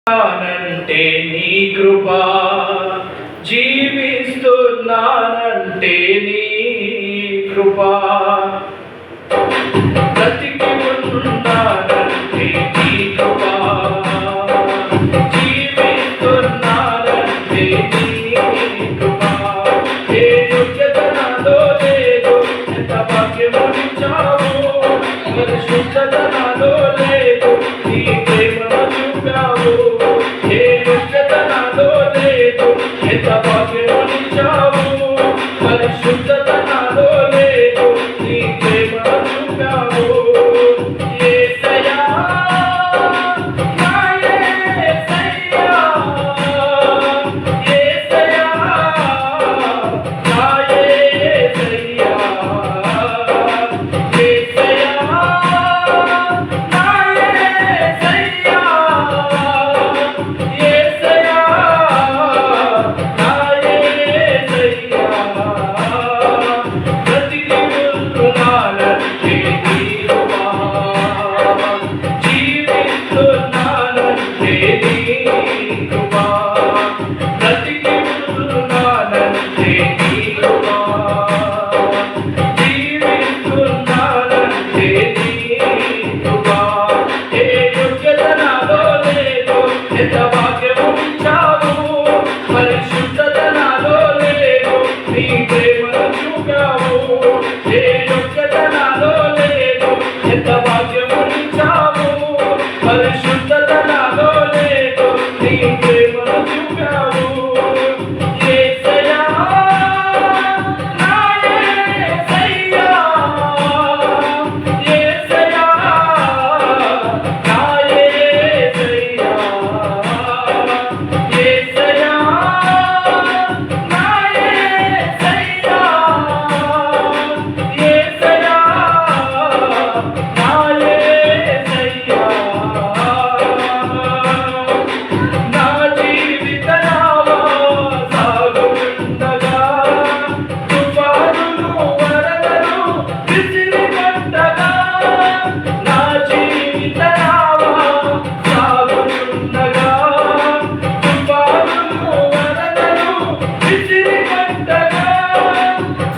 నంటే నీ కృపా, జీవిస్తున్నానంటే నీ కృపా, బ్రతికి ఉన్నానంటే నీ కృపా, జీవిస్తున్నానంటే నీ కృపా. ఏ యోగ్యత నాలో లేదు, ఎంత భాగ్యము ఇచ్చావు, పరిశుద్ధత నాలో లేదు, నీ ప్రేమను చూపావు. ఏ యోగ్యత నాలో లేదు, ఎంత భాగ్యము ఇచ్చావు, పరిశుద్ధత నాలో లేదు, నీ ప్రేమను చూపావు. యేసయ్యా నా యేసయ్యా, యేసయ్యా నా యేసయ్యా, యేసయ్యా నా యేసయ్యా, యేసయ్యా నా యేసయ్యా, బ్రతికి ఉన్నానంటే నీ కృపా, జీవిస్తున్నానంటే నీ కృపా, బ్రతికి ఉన్నానంటే నీ కృపా, జీవిస్తున్నానంటే నీ కృపా. ఏ యోగ్యత నాలో లేదు, ఎంత భాగ్యము ఇచ్చావు, పరిశుద్ధత నాలో లేదు, నీ ప్రేమను చూపావు. ఏ యోగ్యత నాలో లేదు, ఎంత భాగ్యము ఇచ్చావు, పరిశుద్ధత నాలో లేదు, నీ ప్రేమను చూపావు. యేసయ్యా నా యేసయ్యా, యేసయ్యా నా యేసయ్యా, యేసయ్యా నా యేసయ్యా, యేసయ్యా నా యేసయ్యా. నా జీవిత నావా సాగుతుండగా, తుఫానులు వరదలు విసిరికొట్టగా, నా జీవిత నావా సాగుతుండగా, తుఫానులు వరదలు విసిరికొట్టగా,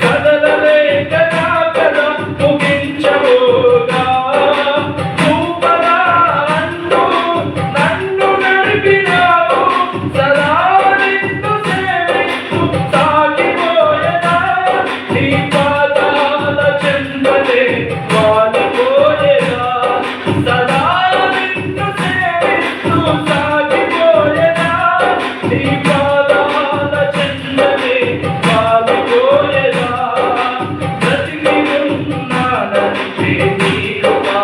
కదలలేక నా కథ ముగించబోగా, చూపగా అంటూ నన్ను నడిపినావు, సదా నిన్ను సేవిస్తూ సాగిపోయేదా, నీ పాదాల చెంతనే వాలిపోయేదా, సదా నిన్ను సేవిస్తూ సాగిపోయేదా, నీ పాదాల చెంతనే వాలిపోయేదా, బ్రతికి ఉన్నానంటే నీ కృపా.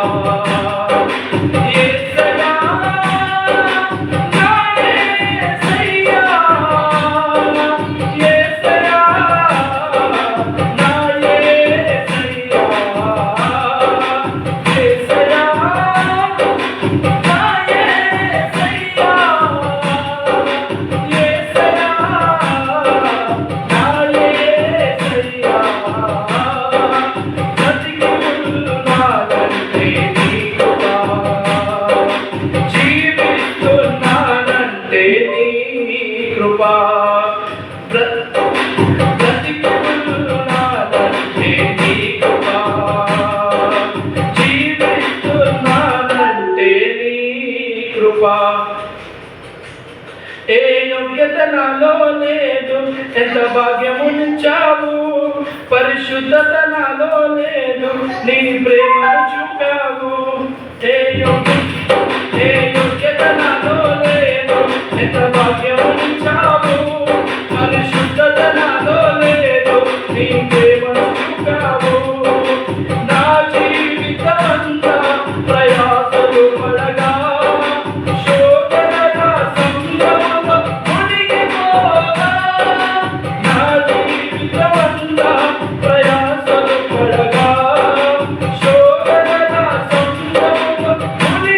యేసయ్యా నా యేసయ్యా, యేసయ్యా నా యేసయ్యా, యేసయ్యా నా యేసయ్యా, యేసయ్యా నా యేసయ్యా, బ్రతికి ఉన్నానంటే నీ కృపా, జీవిస్తున్నానంటే నీ కృపా, బ్రతికి ఉన్నానంటే నీ కృపా, జీవిస్తున్నానంటే నీ కృపా. ఏ యోగ్యత నాలో లేదు, ఎంత భాగ్యము ఇచ్చావు, పరిశుద్ధత నాలో లేదు, నీ ప్రేమను చూపావు. ఏ యోగ్యత నాలో లేదు, ఎంత భాగ్యము ఇచ్చావు, పరిశుద్ధత నాలో లేదు, నీ ప్రేమను చూపావు. నా జీవితమంతా ప్రయాసలు పడగా, శోధనల సంద్రములో మునిగిపోగా, నా జీవితమంతా ప్రయాసలు పడగా, శోధనల సంద్రములో మునిగిపోగా,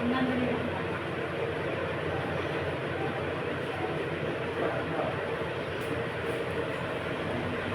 ఉన్నందుకు